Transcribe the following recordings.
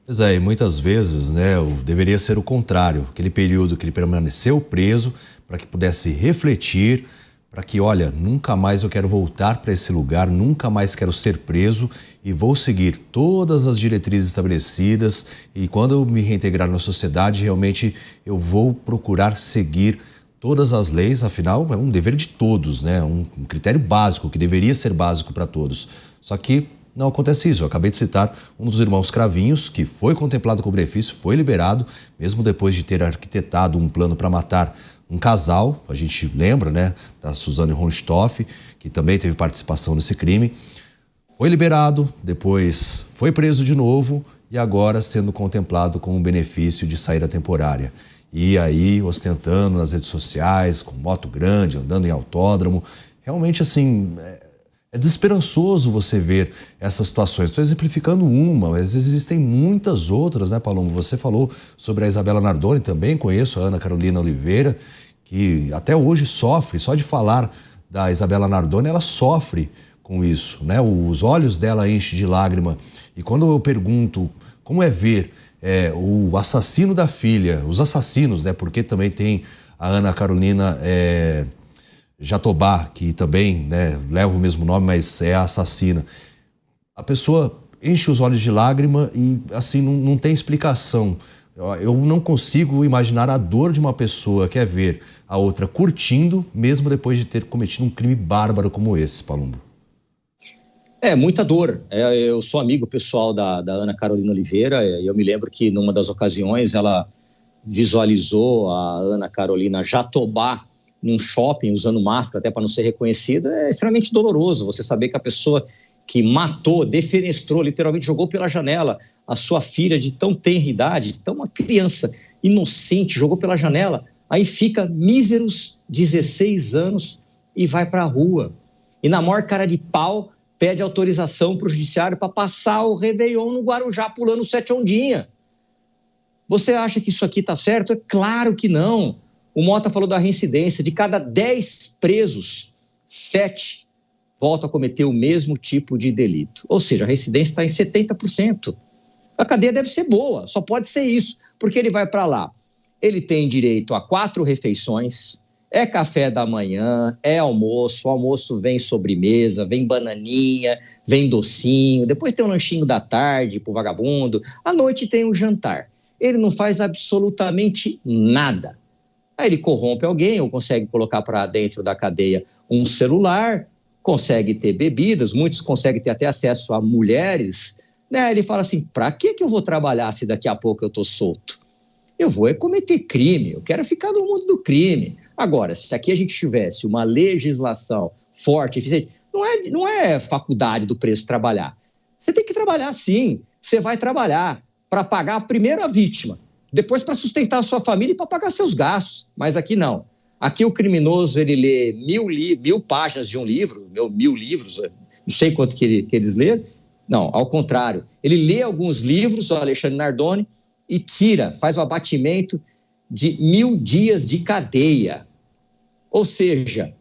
Pois é, e muitas vezes, né, deveria ser o contrário, aquele período que ele permaneceu preso para que pudesse refletir, para que, olha, nunca mais eu quero voltar para esse lugar, nunca mais quero ser preso e vou seguir todas as diretrizes estabelecidas e quando eu me reintegrar na sociedade, realmente eu vou procurar seguir todas as leis, afinal, é um dever de todos, né? Um critério básico, que deveria ser básico para todos. Só que não acontece isso. Eu acabei de citar um dos irmãos Cravinhos, que foi contemplado com benefício, foi liberado, mesmo depois de ter arquitetado um plano para matar um casal. A gente lembra, né, da Suzane Ronstoff, que também teve participação nesse crime. Foi liberado, depois foi preso de novo e agora sendo contemplado com o benefício de saída temporária. E aí, ostentando nas redes sociais, com moto grande, andando em autódromo. Realmente, assim, é desesperançoso você ver essas situações. Estou exemplificando uma, mas existem muitas outras, né, Paloma? Você falou sobre a Isabela Nardoni, também conheço a Ana Carolina Oliveira, que até hoje sofre, só de falar da Isabela Nardoni, ela sofre com isso, né? Os olhos dela enchem de lágrima. E quando eu pergunto como é ver o assassino da filha, os assassinos, né? Porque também tem a Ana Carolina Jatobá, que também, né, leva o mesmo nome, mas é a assassina. A pessoa enche os olhos de lágrima e, assim, não tem explicação. Eu não consigo imaginar a dor de uma pessoa que é ver a outra curtindo, mesmo depois de ter cometido um crime bárbaro como esse, Palumbo. É, muita dor. Eu sou amigo pessoal da Ana Carolina Oliveira e eu me lembro que numa das ocasiões ela visualizou a Ana Carolina Jatobá num shopping usando máscara até para não ser reconhecida. É extremamente doloroso você saber que a pessoa que matou, defenestrou, literalmente jogou pela janela a sua filha de tão tenra idade, tão uma criança inocente, jogou pela janela, aí fica míseros 16 anos e vai para a rua. E na maior cara de pau, pede autorização para o judiciário para passar o Réveillon no Guarujá pulando 7 ondinha. Você acha que isso aqui está certo? É claro que não. O Mota falou da reincidência. De cada 10 presos, 7 voltam a cometer o mesmo tipo de delito. Ou seja, a reincidência está em 70%. A cadeia deve ser boa, só pode ser isso, porque ele vai para lá. Ele tem direito a 4 refeições, é café da manhã, é almoço, o almoço vem sobremesa, vem bananinha, vem docinho, depois tem um lanchinho da tarde pro vagabundo, à noite tem um jantar. Ele não faz absolutamente nada. Aí ele corrompe alguém ou consegue colocar para dentro da cadeia um celular, consegue ter bebidas, muitos conseguem ter até acesso a mulheres, né? Ele fala assim, para que eu vou trabalhar se daqui a pouco eu tô solto? Eu vou cometer crime, eu quero ficar no mundo do crime. Agora, se aqui a gente tivesse uma legislação forte, eficiente, não é faculdade do preso trabalhar. Você tem que trabalhar sim, você vai trabalhar para pagar primeiro a vítima, depois para sustentar a sua família e para pagar seus gastos. Mas aqui não. Aqui o criminoso, ele lê 1000 páginas de um livro, 1000 livros, não sei quanto que eles leram. Não, ao contrário. Ele lê alguns livros, o Alexandre Nardoni, e faz o abatimento de 1000 dias de cadeia. Ou seja,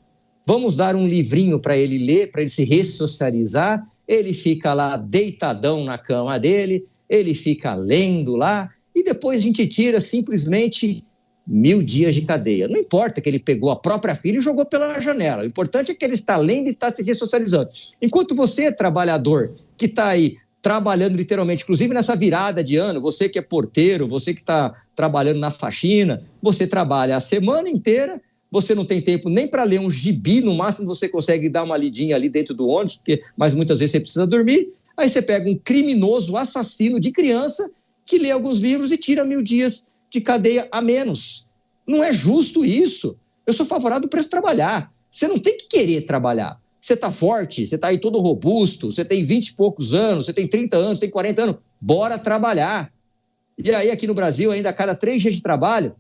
vamos dar um livrinho para ele ler, para ele se ressocializar, ele fica lá deitadão na cama dele, ele fica lendo lá, e depois a gente tira simplesmente 1000 dias de cadeia. Não importa que ele pegou a própria filha e jogou pela janela, o importante é que ele está lendo e está se ressocializando. Enquanto você, trabalhador, que está aí trabalhando literalmente, inclusive nessa virada de ano, você que é porteiro, você que está trabalhando na faxina, você trabalha a semana inteira, você não tem tempo nem para ler um gibi, no máximo você consegue dar uma lidinha ali dentro do ônibus, mas muitas vezes você precisa dormir, aí você pega um criminoso assassino de criança que lê alguns livros e tira 1000 dias de cadeia a menos. Não é justo isso. Eu sou favorável para trabalhar. Você não tem que querer trabalhar. Você está forte, você está aí todo robusto, você tem 20 e poucos anos, você tem 30 anos, você tem 40 anos, bora trabalhar. E aí aqui no Brasil, ainda a cada 3 dias de trabalho,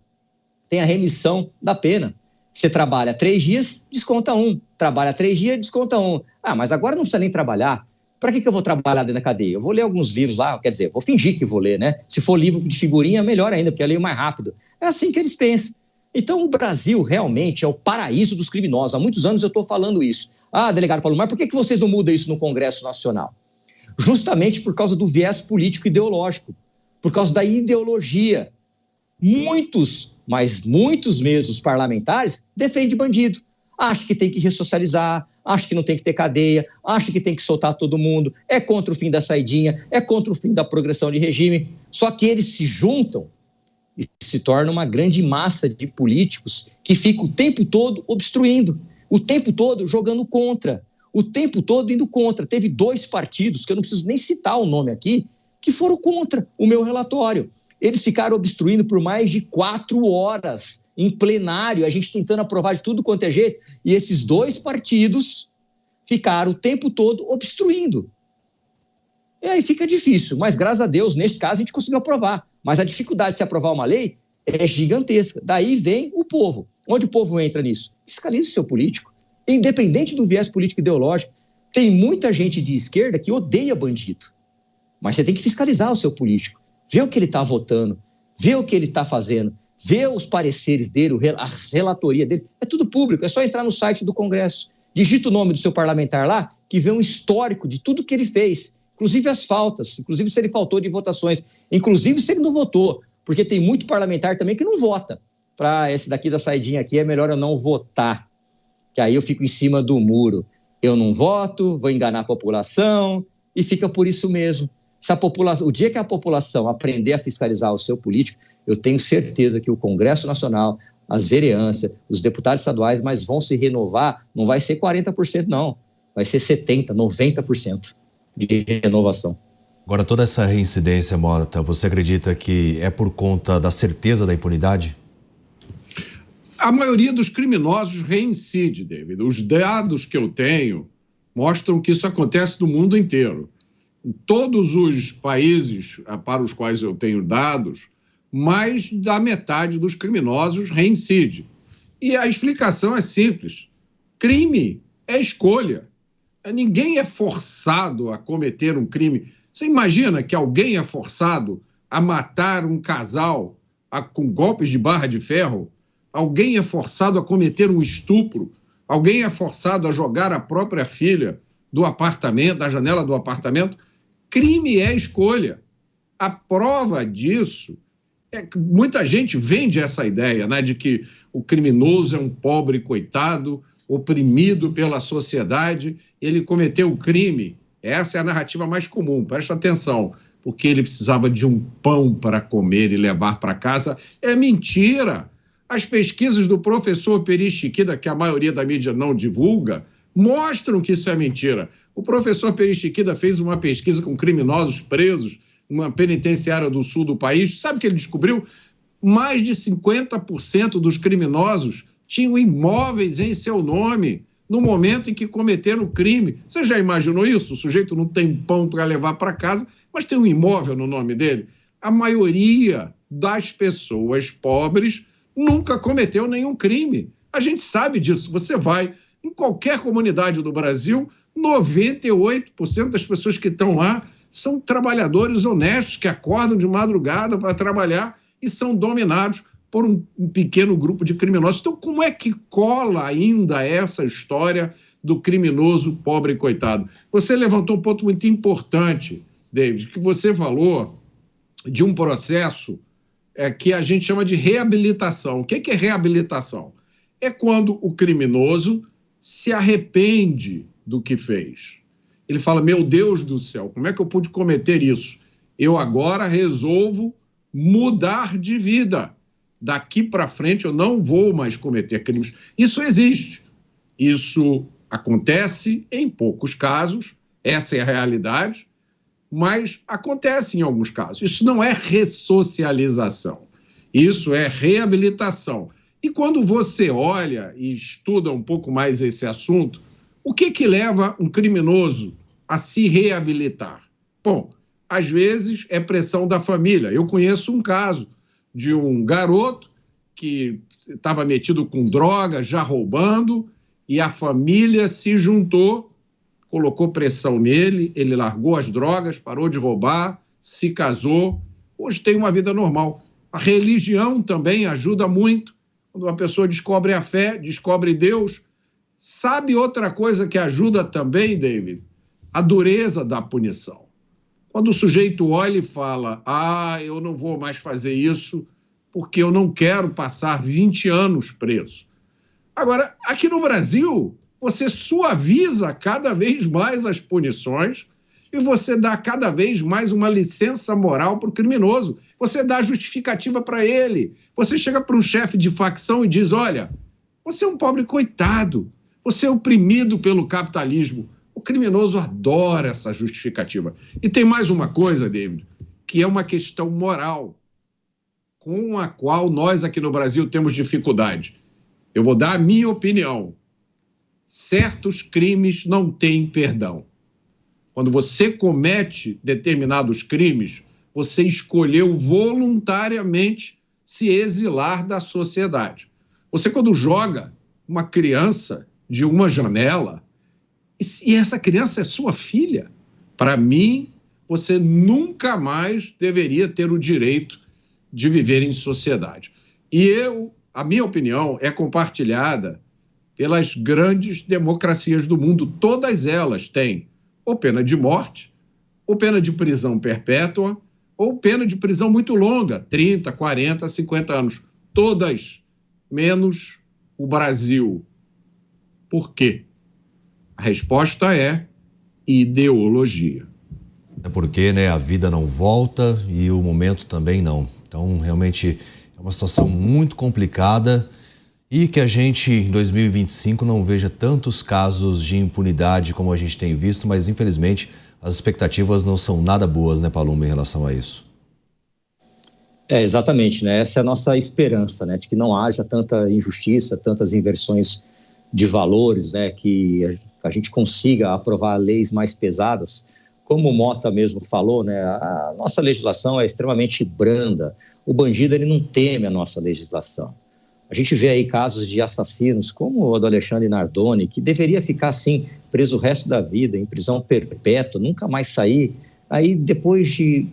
tem a remissão da pena. Você trabalha 3 dias, desconta 1. Trabalha 3 dias, desconta 1. Ah, mas agora não precisa nem trabalhar. Para que eu vou trabalhar dentro da cadeia? Eu vou ler alguns livros lá, quer dizer, vou fingir que vou ler, né? Se for livro de figurinha, melhor ainda, porque eu leio mais rápido. É assim que eles pensam. Então, o Brasil realmente é o paraíso dos criminosos. Há muitos anos eu estou falando isso. Ah, delegado Paulo, mas por que vocês não mudam isso no Congresso Nacional? Justamente por causa do viés político ideológico. por causa da ideologia. Muitos, mas muitos mesmo, os parlamentares, defendem bandido. Acham que tem que ressocializar, acham que não tem que ter cadeia, acham que tem que soltar todo mundo, é contra o fim da saidinha, é contra o fim da progressão de regime. Só que eles se juntam e se tornam uma grande massa de políticos que ficam o tempo todo obstruindo, o tempo todo jogando contra, o tempo todo indo contra. Teve 2 partidos, que eu não preciso nem citar o nome aqui, que foram contra o meu relatório. Eles ficaram obstruindo por mais de 4 horas em plenário, a gente tentando aprovar de tudo quanto é jeito, e esses 2 partidos ficaram o tempo todo obstruindo. E aí fica difícil, mas graças a Deus, neste caso, a gente conseguiu aprovar. Mas a dificuldade de se aprovar uma lei é gigantesca. Daí vem o povo. Onde o povo entra nisso? Fiscalize o seu político. Independente do viés político e ideológico, tem muita gente de esquerda que odeia bandido. Mas você tem que fiscalizar o seu político. Ver o que ele está votando, ver o que ele está fazendo, ver os pareceres dele, a relatoria dele. É tudo público, é só entrar no site do Congresso. Digita o nome do seu parlamentar lá, que vê um histórico de tudo que ele fez. Inclusive as faltas, inclusive se ele faltou de votações, inclusive se ele não votou, porque tem muito parlamentar também que não vota. Para esse daqui da saidinha aqui, é melhor eu não votar, que aí eu fico em cima do muro. Eu não voto, vou enganar a população, e fica por isso mesmo. Se a população, o dia que a população aprender a fiscalizar o seu político, eu tenho certeza que o Congresso Nacional, as vereanças, os deputados estaduais, mas vão se renovar, não vai ser 40% não, vai ser 70%, 90%. De renovação. Agora, toda essa reincidência, Mota, você acredita que é por conta da certeza da impunidade? A maioria dos criminosos reincide, David. Os dados que eu tenho mostram que isso acontece no mundo inteiro. Em todos os países para os quais eu tenho dados, mais da metade dos criminosos reincide. E a explicação é simples. Crime é escolha. Ninguém é forçado a cometer um crime. Você imagina que alguém é forçado a matar um casal com golpes de barra de ferro? Alguém é forçado a cometer um estupro? Alguém é forçado a jogar a própria filha do apartamento, da janela do apartamento? Crime é escolha. A prova disso é que muita gente vende essa ideia, né, de que o criminoso é um pobre coitado, oprimido pela sociedade, ele cometeu o crime. Essa é a narrativa mais comum, presta atenção, porque ele precisava de um pão para comer e levar para casa. É mentira! As pesquisas do professor Peri Chiquida, que a maioria da mídia não divulga, mostram que isso é mentira. O professor Peri Chiquida fez uma pesquisa com criminosos presos numa penitenciária do sul do país. Sabe o que ele descobriu? Mais de 50% dos criminosos tinham imóveis em seu nome no momento em que cometeram o crime. Você já imaginou isso? O sujeito não tem pão para levar para casa, mas tem um imóvel no nome dele. A maioria das pessoas pobres nunca cometeu nenhum crime. A gente sabe disso. Você vai em qualquer comunidade do Brasil, 98% das pessoas que estão lá são trabalhadores honestos que acordam de madrugada para trabalhar e são dominados por um pequeno grupo de criminosos. Então, como é que cola ainda essa história do criminoso pobre e coitado? Você levantou um ponto muito importante, David, que você falou de um processo que a gente chama de reabilitação. O que é reabilitação? É quando o criminoso se arrepende do que fez. Ele fala, meu Deus do céu, como é que eu pude cometer isso? Eu agora resolvo mudar de vida. Daqui para frente eu não vou mais cometer crimes. Isso existe. Isso acontece em poucos casos, essa é a realidade, mas acontece em alguns casos. Isso não é ressocialização, isso é reabilitação. E quando você olha e estuda um pouco mais esse assunto, o que leva um criminoso a se reabilitar? Bom, às vezes é pressão da família. Eu conheço um caso de um garoto que estava metido com droga, já roubando, e a família se juntou, colocou pressão nele, ele largou as drogas, parou de roubar, se casou, hoje tem uma vida normal. A religião também ajuda muito. Quando uma pessoa descobre a fé, descobre Deus. Sabe outra coisa que ajuda também, David? A dureza da punição. Quando o sujeito olha e fala, eu não vou mais fazer isso porque eu não quero passar 20 anos preso. Agora, aqui no Brasil, você suaviza cada vez mais as punições e você dá cada vez mais uma licença moral para o criminoso. Você dá justificativa para ele. Você chega para um chefe de facção e diz, olha, você é um pobre coitado, você é oprimido pelo capitalismo. O criminoso adora essa justificativa. E tem mais uma coisa, David, que é uma questão moral, com a qual nós aqui no Brasil temos dificuldade. Eu vou dar a minha opinião. Certos crimes não têm perdão. Quando você comete determinados crimes, você escolheu voluntariamente se exilar da sociedade. Você, quando joga uma criança de uma janela, e essa criança é sua filha, para mim, você nunca mais deveria ter o direito de viver em sociedade. E a minha opinião é compartilhada pelas grandes democracias do mundo. Todas elas têm ou pena de morte, ou pena de prisão perpétua, ou pena de prisão muito longa, 30, 40, 50 anos. Todas, menos o Brasil. Por quê? A resposta é ideologia. É porque, né, a vida não volta e o momento também não. Então, realmente, é uma situação muito complicada e que a gente, em 2025, não veja tantos casos de impunidade como a gente tem visto, mas, infelizmente, as expectativas não são nada boas, né, Palumbo, em relação a isso. Exatamente, né? Essa é a nossa esperança, né, de que não haja tanta injustiça, tantas inversões de valores, né, que a gente consiga aprovar leis mais pesadas. Como o Mota mesmo falou, né, a nossa legislação é extremamente branda. O bandido, ele não teme a nossa legislação. A gente vê aí casos de assassinos, como o do Alexandre Nardoni, que deveria ficar assim, preso o resto da vida, em prisão perpétua, nunca mais sair. Aí, depois de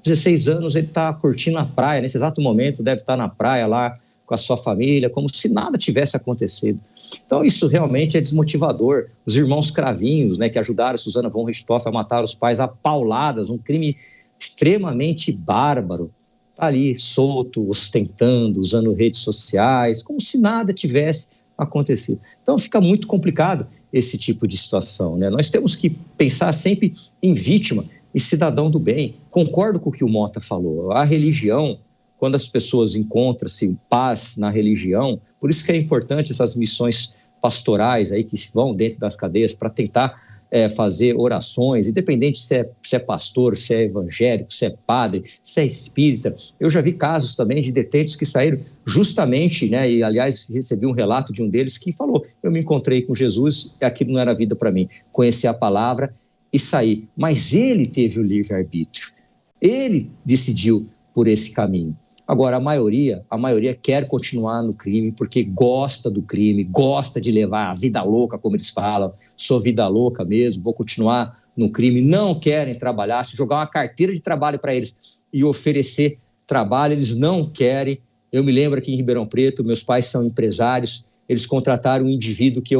16 anos, ele está curtindo a praia. Nesse exato momento, deve estar na praia lá com a sua família, como se nada tivesse acontecido. Então, isso realmente é desmotivador. Os irmãos Cravinhos, né, que ajudaram Suzana von Richthofen a matar os pais a pauladas, um crime extremamente bárbaro, está ali solto, ostentando, usando redes sociais, como se nada tivesse acontecido. Então, fica muito complicado esse tipo de situação, né? Nós temos que pensar sempre em vítima e cidadão do bem. Concordo com o que o Mota falou. A religião, quando as pessoas encontram-se paz na religião, por isso que é importante essas missões pastorais aí que vão dentro das cadeias para tentar fazer orações, independente se é pastor, se é evangélico, se é padre, se é espírita. Eu já vi casos também de detentos que saíram justamente, né, e aliás recebi um relato de um deles que falou, eu me encontrei com Jesus e aquilo não era vida para mim, conheci a palavra e saí. Mas ele teve o livre-arbítrio, ele decidiu por esse caminho. Agora, a maioria quer continuar no crime porque gosta do crime, gosta de levar a vida louca, como eles falam. Sou vida louca mesmo, vou continuar no crime. Não querem trabalhar. Se jogar uma carteira de trabalho para eles e oferecer trabalho, eles não querem. Eu me lembro aqui em Ribeirão Preto, meus pais são empresários, eles contrataram um indivíduo que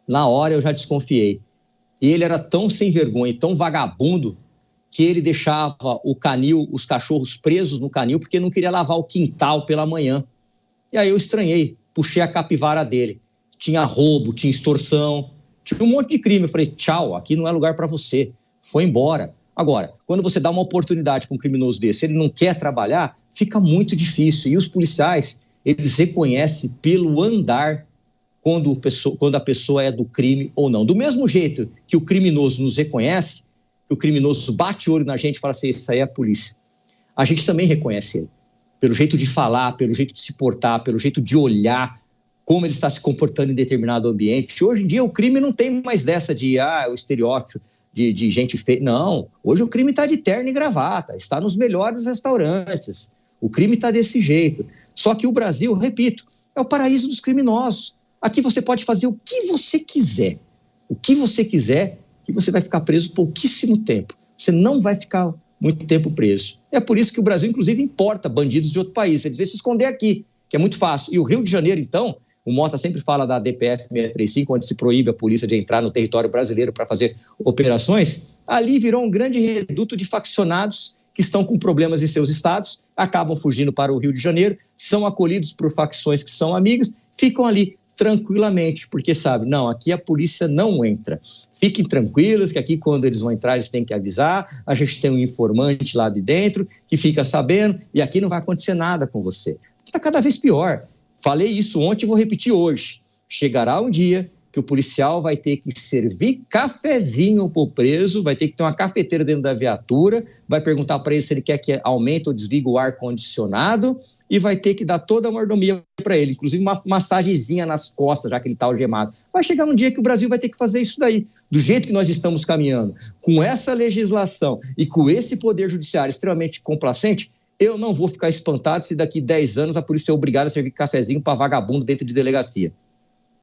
na hora eu já desconfiei. E ele era tão sem vergonha, tão vagabundo, que ele deixava o canil, os cachorros presos no canil, porque não queria lavar o quintal pela manhã. E aí eu estranhei, puxei a capivara dele. Tinha roubo, tinha extorsão, tinha um monte de crime. Eu falei, tchau, aqui não é lugar para você. Foi embora. Agora, quando você dá uma oportunidade para um criminoso desse, ele não quer trabalhar, fica muito difícil. E os policiais, eles reconhecem pelo andar quando a pessoa é do crime ou não. Do mesmo jeito que o criminoso nos reconhece, que o criminoso bate o olho na gente e fala assim, isso aí é a polícia. A gente também reconhece ele, pelo jeito de falar, pelo jeito de se portar, pelo jeito de olhar, como ele está se comportando em determinado ambiente. Hoje em dia o crime não tem mais dessa de o estereótipo de gente feia. Não, hoje o crime está de terno e gravata, está nos melhores restaurantes. O crime está desse jeito. Só que o Brasil, repito, é o paraíso dos criminosos. Aqui você pode fazer o que você quiser. O que você quiser, que você vai ficar preso pouquíssimo tempo. Você não vai ficar muito tempo preso. É por isso que o Brasil, inclusive, importa bandidos de outro país. Eles vão se esconder aqui, que é muito fácil. E o Rio de Janeiro, então, o Mota sempre fala da DPF 635, onde se proíbe a polícia de entrar no território brasileiro para fazer operações. Ali virou um grande reduto de faccionados que estão com problemas em seus estados, acabam fugindo para o Rio de Janeiro, são acolhidos por facções que são amigas, ficam ali tranquilamente, porque sabe, não, aqui a polícia não entra. Fiquem tranquilos que aqui quando eles vão entrar eles têm que avisar, a gente tem um informante lá de dentro que fica sabendo e aqui não vai acontecer nada com você. Está cada vez pior. Falei isso ontem e vou repetir hoje. Chegará um dia que o policial vai ter que servir cafezinho para o preso, vai ter que ter uma cafeteira dentro da viatura, vai perguntar para ele se ele quer que aumente ou desligue o ar-condicionado e vai ter que dar toda a mordomia para ele, inclusive uma massagenzinha nas costas, já que ele está algemado. Vai chegar um dia que o Brasil vai ter que fazer isso daí, do jeito que nós estamos caminhando, com essa legislação e com esse poder judiciário extremamente complacente. Eu não vou ficar espantado se daqui 10 anos a polícia é obrigada a servir cafezinho para vagabundo dentro de delegacia.